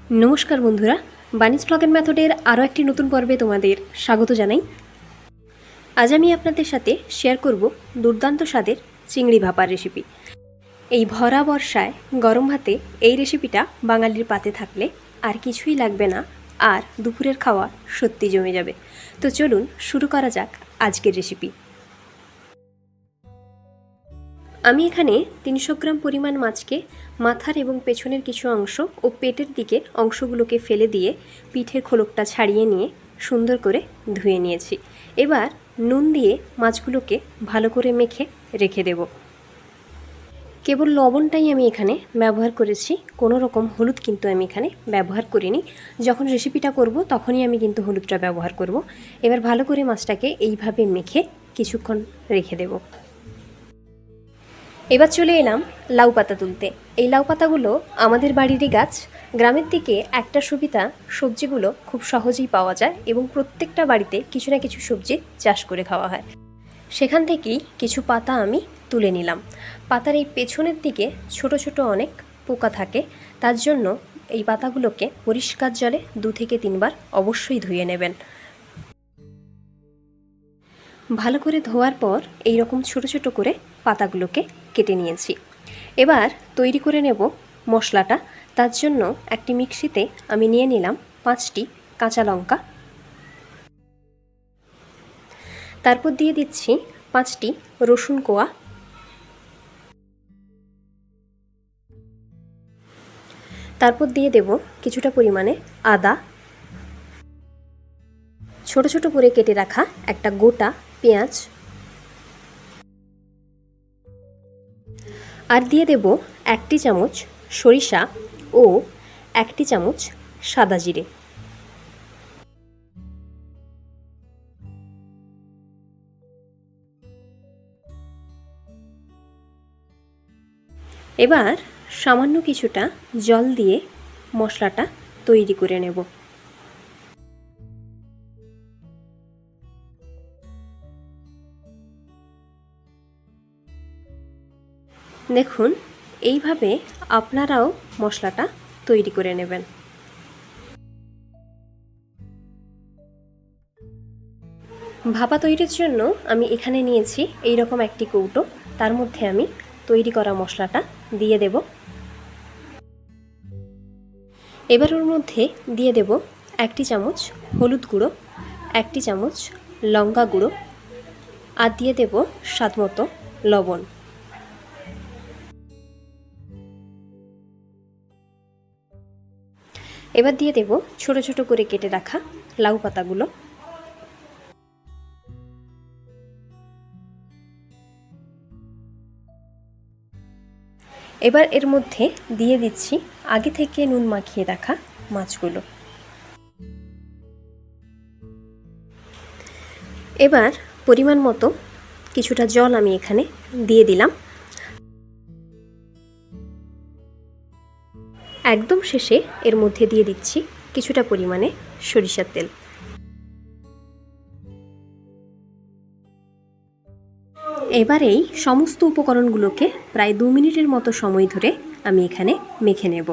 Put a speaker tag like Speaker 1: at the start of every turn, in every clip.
Speaker 1: नमस्कार बंधुरा बानिज blog and मेथडेर आरो एकटी नतून पर्वे तोमादेर स्वागत जानाई। आज आमी आपनादेर साथे शेयर करब दुर्दान्त स्वादेर चिंगड़ी भापार रेसिपि। এই ভরা বর্ষায় গরম ভাতে এই রেসিপিটা বাঙালির পাতে থাকলে আর কিছুই লাগবে না, আর দুপুরের খাওয়া সত্যি জমে যাবে। তো চলুন শুরু করা যাক আজকের রেসিপি। আমি এখানে 300 গ্রাম পরিমাণ মাছকে মাথার এবং পেছনের কিছু অংশ ও পেটের দিকের অংশগুলোকে ফেলে দিয়ে পিঠের খোলকটা ছাড়িয়ে নিয়ে সুন্দর করে ধুয়ে নিয়েছি। এবার নুন দিয়ে মাছগুলোকে ভালো করে মেখে রেখে দেব। কেবল লবণটাই আমি এখানে ব্যবহার করেছি, কোনো রকম হলুদ কিন্তু আমি এখানে ব্যবহার করিনি। যখন রেসিপিটা করব তখনই আমি কিন্তু হলুদটা ব্যবহার করব। এবার ভালো করে মাছটাকে এইভাবে মেখে কিছুক্ষণ রেখে দেব। এবার চলে এলাম লাউ পাতা তুলতে। এই লাউ পাতাগুলো আমাদের বাড়িরই গাছ। গ্রামের দিকে একটা সুবিধা, সবজিগুলো খুব সহজেই পাওয়া যায় এবং প্রত্যেকটা বাড়িতে কিছু না কিছু সবজি চাষ করে খাওয়া হয়। সেখান থেকেই কিছু পাতা আমি তুলে নিলাম। পাতার এই পেছনের দিকে ছোট ছোট অনেক পোকা থাকে, তার জন্য এই পাতাগুলোকে পরিষ্কার জলে 2 থেকে 3 বার অবশ্যই ধুয়ে নেবেন। ভালো করে ধোয়ার পর এই রকম ছোট ছোট করে পাতাগুলোকে কেটে নিয়েছি। এবার তৈরি করে নেব মশলাটা। তার জন্য একটি মিক্সিতে আমি নিয়ে নিলাম 5টি কাঁচা লঙ্কা, তারপর দিয়ে দিচ্ছি 5টি রসুন কোয়া, তারপর দিয়ে দেব কিছুটা পরিমাণে আদা, ছোট ছোট করে কেটে রাখা একটা গোটা পেঁয়াজ, আর দিয়ে দেব 1 চামচ সরিষা ও 1 চামচ সাদা জিরে। এবার সামান্য কিছুটা জল দিয়ে মশলাটা তৈরি করে নেব। দেখুন, এইভাবে আপনারাও মশলাটা তৈরি করে নেবেন। ভাপা তৈরির জন্য আমি এখানে নিয়েছি এই রকম একটি কৌটো, তার মধ্যে আমি তৈরি করা মশলাটা দিয়ে দেব। এবার ওর মধ্যে দিয়ে দেব 1 চামচ হলুদ গুঁড়ো, 1 চামচ লঙ্কা গুঁড়ো, আর দিয়ে দেব স্বাদমতো লবণ। এবার দিয়ে দেব ছোট ছোট করে কেটে রাখা লাউ পাতাগুলো। এবার এর মধ্যে দিয়ে দিচ্ছি আগে থেকে নুন মাখিয়ে রাখা মাছগুলো। এবার পরিমাণ মতো কিছুটা জল আমি এখানে দিয়ে দিলাম। একদম শেষে এর মধ্যে দিয়ে দিচ্ছি কিছুটা পরিমাণে সরিষার তেল। এবার এই সমস্ত উপকরণগুলোকে প্রায় 2 মিনিটের মতো সময় ধরে আমি এখানে মেখে নেব।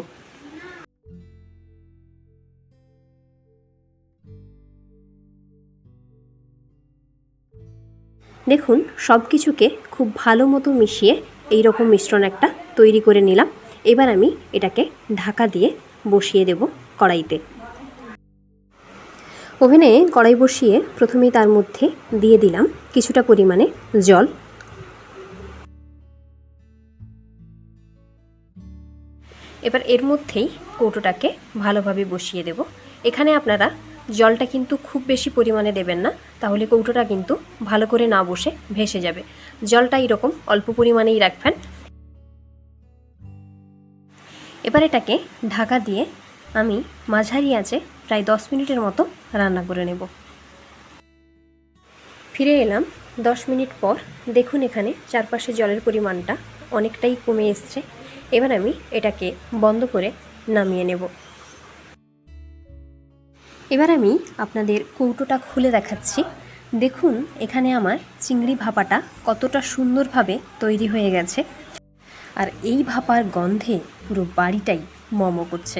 Speaker 1: দেখুন, সব কিছুকে খুব ভালো মতো মিশিয়ে এই রকম মিশ্রণ একটা তৈরি করে নিলাম। এবার আমি এটাকে ঢাকা দিয়ে বসিয়ে দেব কড়াইতে। ওভেনে কড়াই বসিয়ে প্রথমেই তার মধ্যে দিয়ে দিলাম কিছুটা পরিমাণে জল। এবার এর মধ্যেই কৌটোটাকে ভালোভাবে বসিয়ে দেব। এখানে আপনারা জলটা কিন্তু খুব বেশি পরিমাণে দেবেন না, তাহলে কৌটোটা কিন্তু ভালো করে না বসে ভেসে যাবে। জলটা এরকম অল্প পরিমাণেই রাখবেন। এবার এটাকে ঢাকা দিয়ে আমি মাঝারি আঁচে প্রায় 10 মিনিটের মতো রান্না করে নেব। ফিরে এলাম 10 মিনিট পর। দেখুন, এখানে চারপাশে জলের পরিমাণটা অনেকটাই কমে এসছে। এবার আমি এটাকে বন্ধ করে নামিয়ে নেব। এবার আমি আপনাদের কৌটোটা খুলে দেখাচ্ছি। দেখুন, এখানে আমার চিংড়ি ভাপাটা কতটা সুন্দরভাবে তৈরি হয়ে গেছে, আর এই ভাপার গন্ধে পুরো বাড়িটাই মম করছে।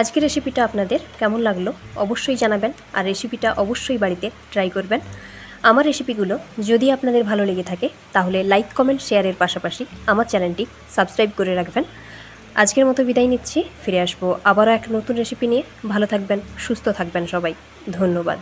Speaker 1: আজকের রেসিপিটা আপনাদের কেমন লাগলো অবশ্যই জানাবেন, আর রেসিপিটা অবশ্যই বাড়িতে ট্রাই করবেন। আমার রেসিপিগুলো যদি আপনাদের ভালো লেগে থাকে তাহলে লাইক, কমেন্ট, শেয়ারের পাশাপাশি আমার চ্যানেলটি সাবস্ক্রাইব করে রাখবেন। আজকের মতো বিদায় নিচ্ছি, ফিরে আসবো আবারও এক নতুন রেসিপি নিয়ে। ভালো থাকবেন, সুস্থ থাকবেন সবাই। ধন্যবাদ।